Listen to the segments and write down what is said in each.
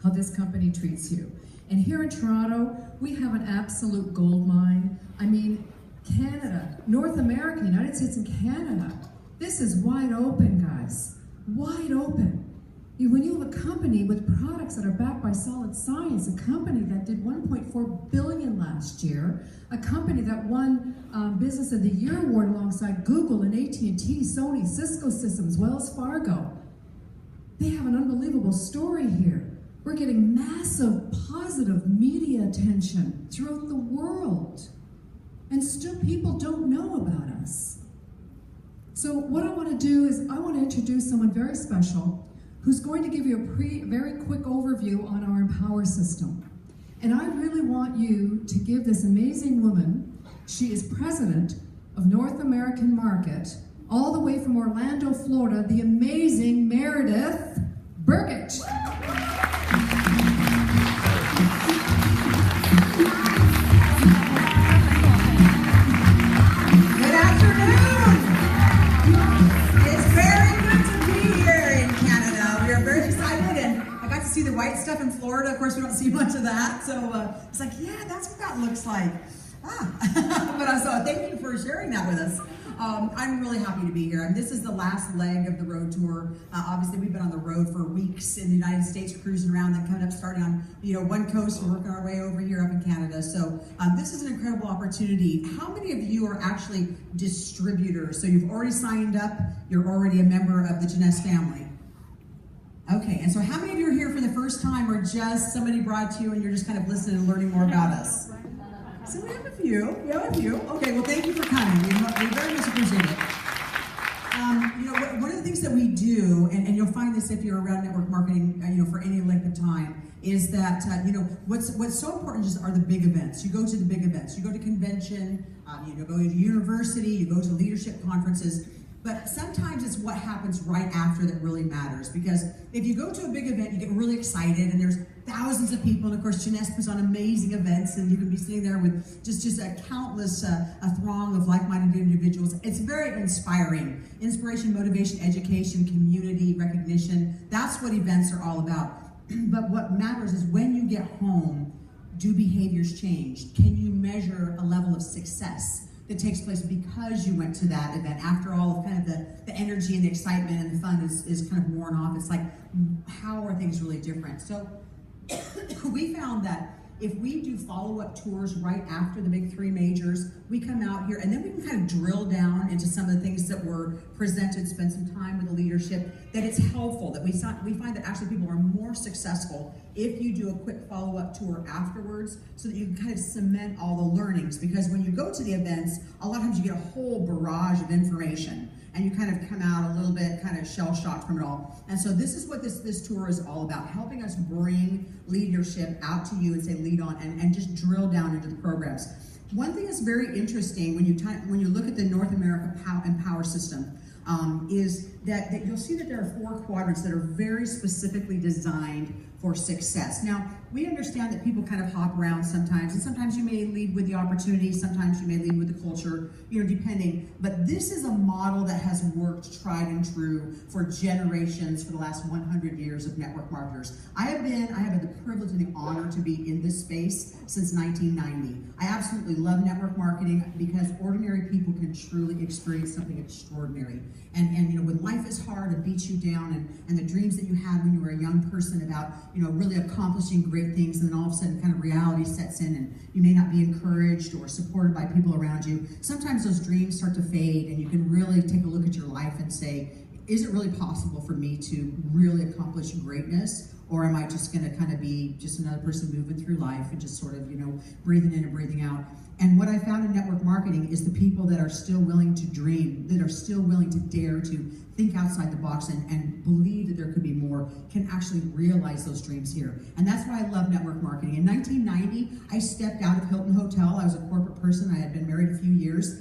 how this company treats you. And here in Toronto, we have an absolute gold mine. I mean, Canada, North America, United States and Canada, this is wide open, guys, wide open. When you have a company with products that are backed by solid science, a company that did $1.4 billion last year, a company that won Business of the Year award alongside Google and AT&T, Sony, Cisco Systems, Wells Fargo. They have an unbelievable story here. We're getting massive positive media attention throughout the world. And still people don't know about us. So what I want to do is I want to introduce someone very special who's going to give you a very quick overview on our Empower system. And I really want you to give this amazing woman, she is president of North American Market, all the way from Orlando, Florida, the amazing Meredith Burgett. The white stuff in Florida, of course, we don't see much of that. So it's like, yeah, that's what that looks like. But so thank you for sharing that with us. I'm really happy to be here. And this is the last leg of the road tour. Obviously, we've been on the road for weeks in the United States, cruising around, then coming up, starting on one coast and working our way over here up in Canada. So this is an incredible opportunity. How many of you are actually distributors? So you've already signed up. You're already a member of the Jeunesse family. Okay, and so how many of you are here for the first time, or just somebody brought you and you're just kind of listening and learning more about us? So we have a few. Okay, well, thank you for coming. We very much appreciate it. One of the things that we do, and you'll find this if you're around network marketing, for any length of time, is that what's so important just are the big events. You go to the big events. You go to convention. You go to university. You go to leadership conferences. But sometimes it's what happens right after that really matters, because if you go to a big event, you get really excited and there's thousands of people, and of course Jeunesse puts on amazing events, and you can be sitting there with just a countless a throng of like-minded individuals. It's very inspiring. Inspiration, motivation, education, community, recognition. That's what events are all about. But what matters is when you get home, do behaviors change? Can you measure a level of success that takes place because you went to that event? After all, kind of the energy and the excitement and the fun is kind of worn off. It's like, how are things really different? So we found that if we do follow-up tours right after the big three majors, we come out here and then we can kind of drill down into some of the things that were presented, spend some time with the leadership, that it's helpful, that we find that actually people are more successful if you do a quick follow-up tour afterwards, so that you can kind of cement all the learnings. Because when you go to the events, a lot of times you get a whole barrage of information, and you kind of come out a little bit kind of shell-shocked from it all. And so this is what this tour is all about, helping us bring leadership out to you and say lead on, and just drill down into the programs. One thing that's very interesting when you look at the North America Empower system is that you'll see that there are 4 quadrants that are very specifically designed for success. Now, we understand that people kind of hop around sometimes, and sometimes you may lead with the opportunity, sometimes you may lead with the culture, depending. But this is a model that has worked tried and true for generations, for the last 100 years of network marketers. I have had the privilege and the honor to be in this space since 1990. I absolutely love network marketing because ordinary people can truly experience something extraordinary. And when life is hard and beats you down, and the dreams that you had when you were a young person about really accomplishing great things, and then all of a sudden kind of reality sets in and you may not be encouraged or supported by people around you. Sometimes those dreams start to fade, and you can really take a look at your life and say, is it really possible for me to really accomplish greatness? Or am I just gonna kind of be just another person moving through life and just sort of, breathing in and breathing out? And what I found in network marketing is the people that are still willing to dream, that are still willing to dare to think outside the box and believe that there could be more, can actually realize those dreams here. And that's why I love network marketing. In 1990, I stepped out of Hilton Hotel. I was a corporate person. I had been married a few years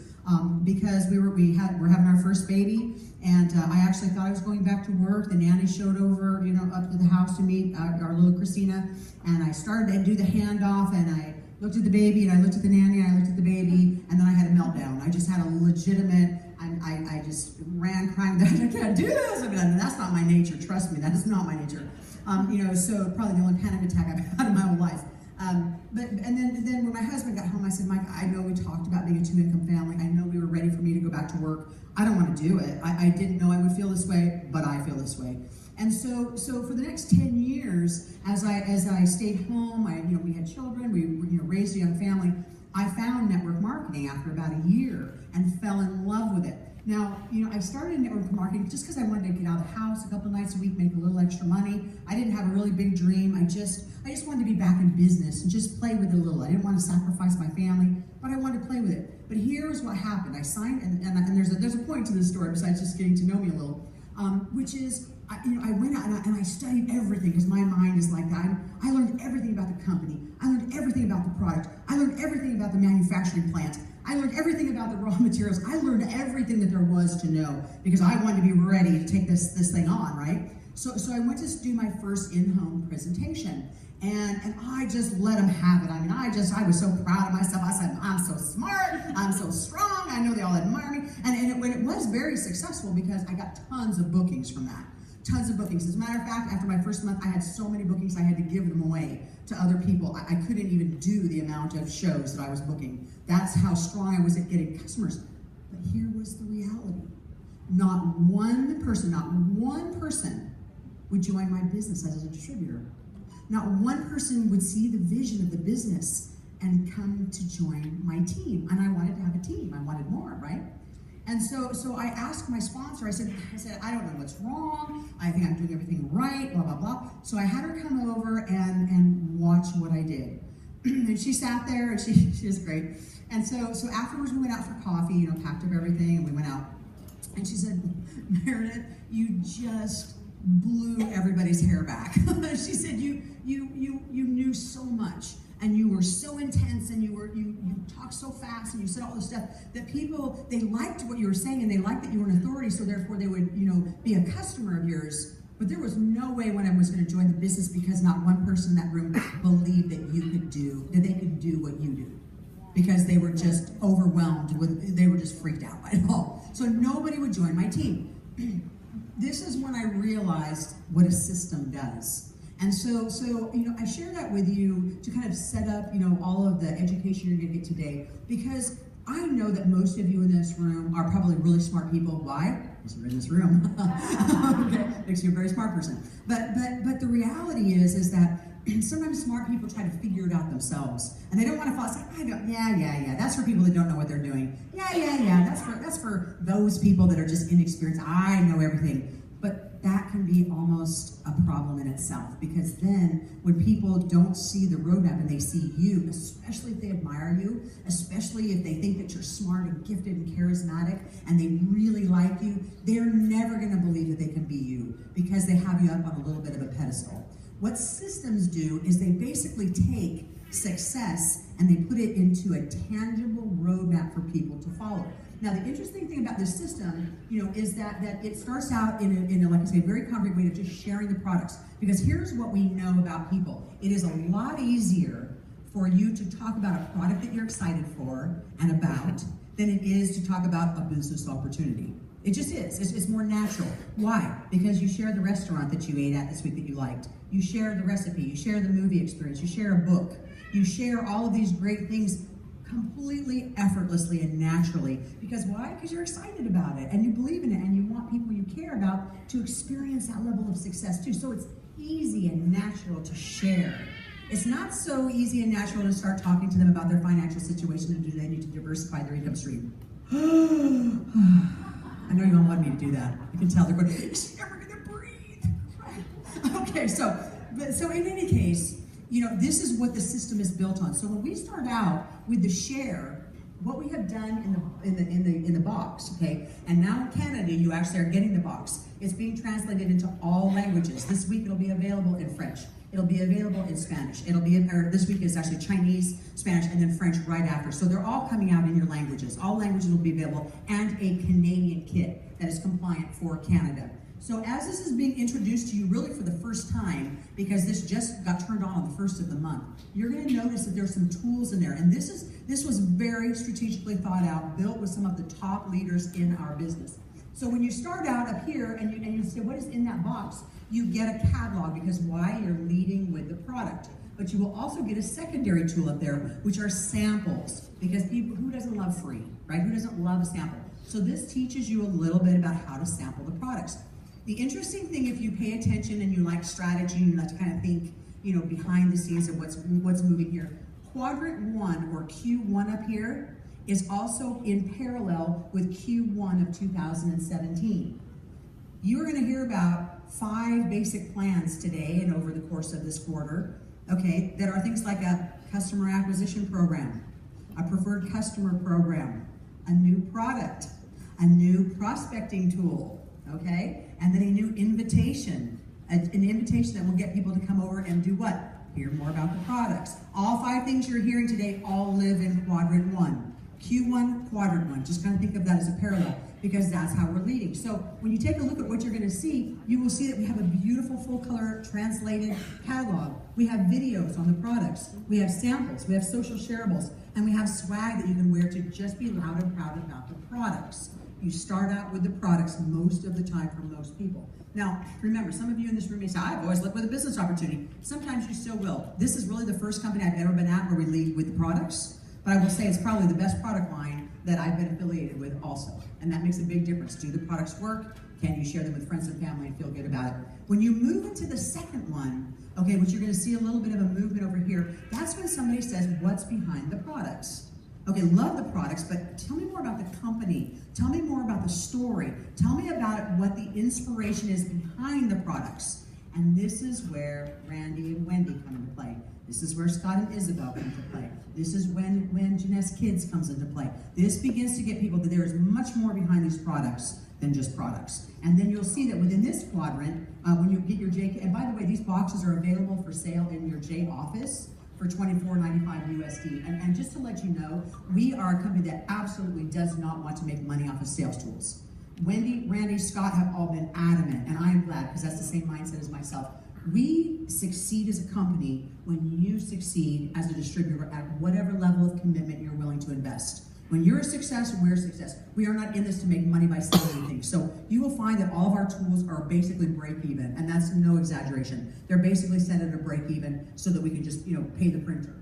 because we're having our first baby. And I actually thought I was going back to work. The nanny showed over, up to the house to meet our little Christina. And I started to do the handoff, and I looked at the baby, and I looked at the nanny, and I looked at the baby, and then I had a meltdown. I just had a legitimate, I just ran crying, I can't do this. I mean, that's not my nature, trust me, that is not my nature. So probably the only panic attack I've had in my whole life. And then when my husband got home, I said, Mike, I know we talked about being a two-income family. I know we were ready for me to go back to work. I don't want to do it. I didn't know I would feel this way, but I feel this way. And so for the next 10 years, as I stayed home, we had children, we raised a young family. I found network marketing after about a year and fell in love with it. Now, I started network marketing just because I wanted to get out of the house a couple nights a week, make a little extra money. I didn't have a really big dream. I just wanted to be back in business and just play with it a little. I didn't want to sacrifice my family, but I wanted to play with it. But here's what happened. I signed, and there's a point to this story besides just getting to know me a little, which is, I went out and I studied everything because my mind is like that. I learned everything about the company. I learned everything about the product. I learned everything about the manufacturing plant. I learned everything about the raw materials. I learned everything that there was to know because I wanted to be ready to take this thing on, right? So I went to do my first in-home presentation, and I just let them have it. I was so proud of myself. I said, I'm so smart, I'm so strong, I know they all admire me. And it was very successful because I got tons of bookings from that. Tons of bookings. As a matter of fact, after my first month, I had so many bookings I had to give them away to other people. I couldn't even do the amount of shows that I was booking. That's how strong I was at getting customers. But here was the reality. Not one person would join my business as a distributor. Not one person would see the vision of the business and come to join my team. And I wanted to have a team. I wanted more, right? And so I asked my sponsor, I said, I don't know what's wrong. I think I'm doing everything right, blah, blah, blah. So I had her come over and watch what I did. And she sat there, and she was great. And so afterwards we went out for coffee, packed up everything, and we went out. And she said, Meredith, you just blew everybody's hair back. She said, you knew so much. And you were so intense, and you talked so fast, and you said all this stuff that people, they liked what you were saying, and they liked that you were an authority, so therefore they would, be a customer of yours. But there was no way when I was going to join the business because not one person in that room believed that they could do what you do. Because they were just overwhelmed they were just freaked out by it all. So nobody would join my team. This is when I realized what a system does. And so I share that with you to kind of set up, all of the education you're going to get today, because I know that most of you in this room are probably really smart people. Why? Because you're in this room. Okay, makes you a very smart person. But the reality is that sometimes smart people try to figure it out themselves, and they don't want to follow. It's like, yeah. That's for people that don't know what they're doing. Yeah. That's for those people that are just inexperienced. I know everything. But that can be almost a problem in itself, because then when people don't see the roadmap and they see you, especially if they admire you, especially if they think that you're smart and gifted and charismatic and they really like you, they're never going to believe that they can be you because they have you up on a little bit of a pedestal. What systems do is they basically take success and they put it into a tangible roadmap for people to follow. Now, the interesting thing about this system, is that it starts out in a, like I say, very concrete way of just sharing the products. Because here's what we know about people. It is a lot easier for you to talk about a product that you're excited for and about than it is to talk about a business opportunity. It just is. It's more natural. Why? Because you share the restaurant that you ate at this week that you liked. You share the recipe. You share the movie experience. You share a book. You share all of these great things completely effortlessly and naturally. Because why? Because you're excited about it and you believe in it and you want people you care about to experience that level of success too. So it's easy and natural to share. It's not so easy and natural to start talking to them about their financial situation and do they need to diversify their income stream. I know you don't want me to do that. I can tell they're going, is she ever going to breathe? Right. Okay, so in any case, this is what the system is built on. So when we start out with the share, what we have done in the box, okay, and now in Canada you actually are getting the box. It's being translated into all languages. This week it'll be available in French. It'll be available in Spanish. This week is actually Chinese, Spanish, and then French right after. So they're all coming out in your languages. All languages will be available, and a Canadian kit that is compliant for Canada. So as this is being introduced to you really for the first time, because this just got turned on the first of the month, you're going to notice that there's some tools in there. And this was very strategically thought out, built with some of the top leaders in our business. So when you start out up here and you say, what is in that box? You get a catalog, because why? You're leading with the product. But you will also get a secondary tool up there, which are samples, because people, who doesn't love free, right? Who doesn't love a sample? So this teaches you a little bit about how to sample the products. The interesting thing, if you pay attention and you like strategy and you like to kind of think, behind the scenes of what's moving here, Quadrant 1, or Q1 up here, is also in parallel with Q1 of 2017. You're going to hear about 5 basic plans today and over the course of this quarter, okay, that are things like a customer acquisition program, a preferred customer program, a new product, a new prospecting tool, okay, and then a new invitation, an invitation that will get people to come over and do what? Hear more about the products. All 5 things you're hearing today all live in Quadrant 1. Q1, Quadrant 1. Just kind of think of that as a parallel, because that's how we're leading. So when you take a look at what you're going to see, you will see that we have a beautiful full color translated catalog. We have videos on the products. We have samples. We have social shareables. And we have swag that you can wear to just be loud and proud about the products. You start out with the products most of the time for most people. Now, remember, some of you in this room may say, I've always led with a business opportunity. Sometimes you still will. This is really the first company I've ever been at where we lead with the products. But I will say it's probably the best product line that I've been affiliated with also. And that makes a big difference. Do the products work? Can you share them with friends and family and feel good about it? When you move into the second one, okay, which you're going to see a little bit of a movement over here, that's when somebody says, what's behind the products? Okay, love the products, but tell me more about the company. Tell me more about the story. Tell me about what the inspiration is behind the products. And this is where Randy and Wendy come into play. This is where Scott and Isabel come into play. This is when Jeunesse Kids comes into play. This begins to get people that there is much more behind these products than just products. And then you'll see that within this quadrant, when you get your J, and by the way, these boxes are available for sale in your J office for $24.95 USD. And just to let you know, we are a company that absolutely does not want to make money off of sales tools. Wendy, Randy, Scott have all been adamant, and I am glad, because that's the same mindset as myself. We succeed as a company when you succeed as a distributor at whatever level of commitment you're willing to invest. When you're a success, we're a success. We are not in this to make money by selling anything. So you will find that all of our tools are basically break even, and that's no exaggeration. They're basically set at a break even so that we can just pay the printer.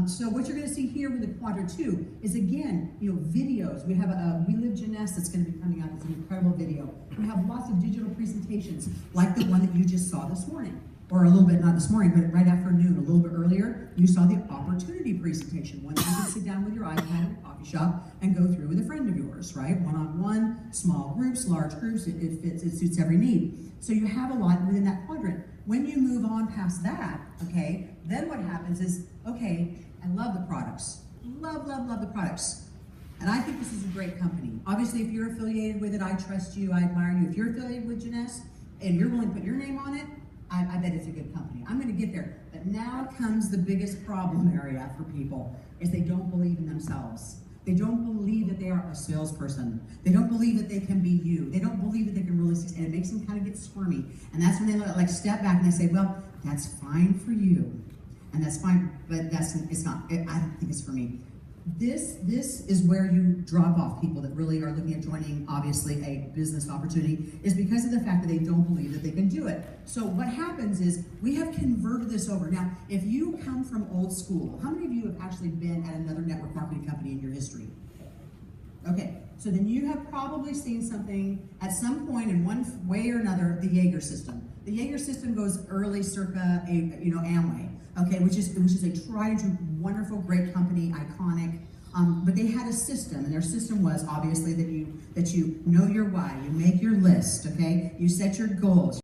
So what you're going to see here with the Quadrant 2 is, again, videos. We have a We Live Jeunesse that's going to be coming out. It's an incredible video. We have lots of digital presentations, like the one that you just saw this morning. Or a little bit, not this morning, but right after noon, a little bit earlier, you saw the opportunity presentation. One that you can sit down with your iPad at a coffee shop and go through with a friend of yours, right? One-on-one, small groups, large groups, it fits, it suits every need. So you have a lot within that quadrant. When you move on past that, okay, then what happens is, okay, I love the products. Love, love, love the products. And I think this is a great company. Obviously, if you're affiliated with it, I trust you, I admire you. If you're affiliated with Jeunesse and you're willing to put your name on it, I bet it's a good company. I'm going to get there. But now comes the biggest problem area for people, is they don't believe in themselves. They don't believe that they are a salesperson. They don't believe that they can be you. They don't believe that they can really succeed. And it makes them kind of get squirmy. And that's when they like step back and they say, well, that's fine for you. And that's fine, but it's not. I don't think it's for me. This is where you drop off people that really are looking at joining, obviously, a business opportunity, is because of the fact that they don't believe that they can do it. So what happens is we have converted this over. Now, if you come from old school, how many of you have actually been at another network marketing company in your history? Okay, so then you have probably seen something at some point in one way or another, the Jaeger system. The Jaeger system goes early circa Amway. Okay, which is a tried and true, wonderful, great company, iconic. But they had a system, and their system was obviously that you know your why, you make your list. Okay, you set your goals.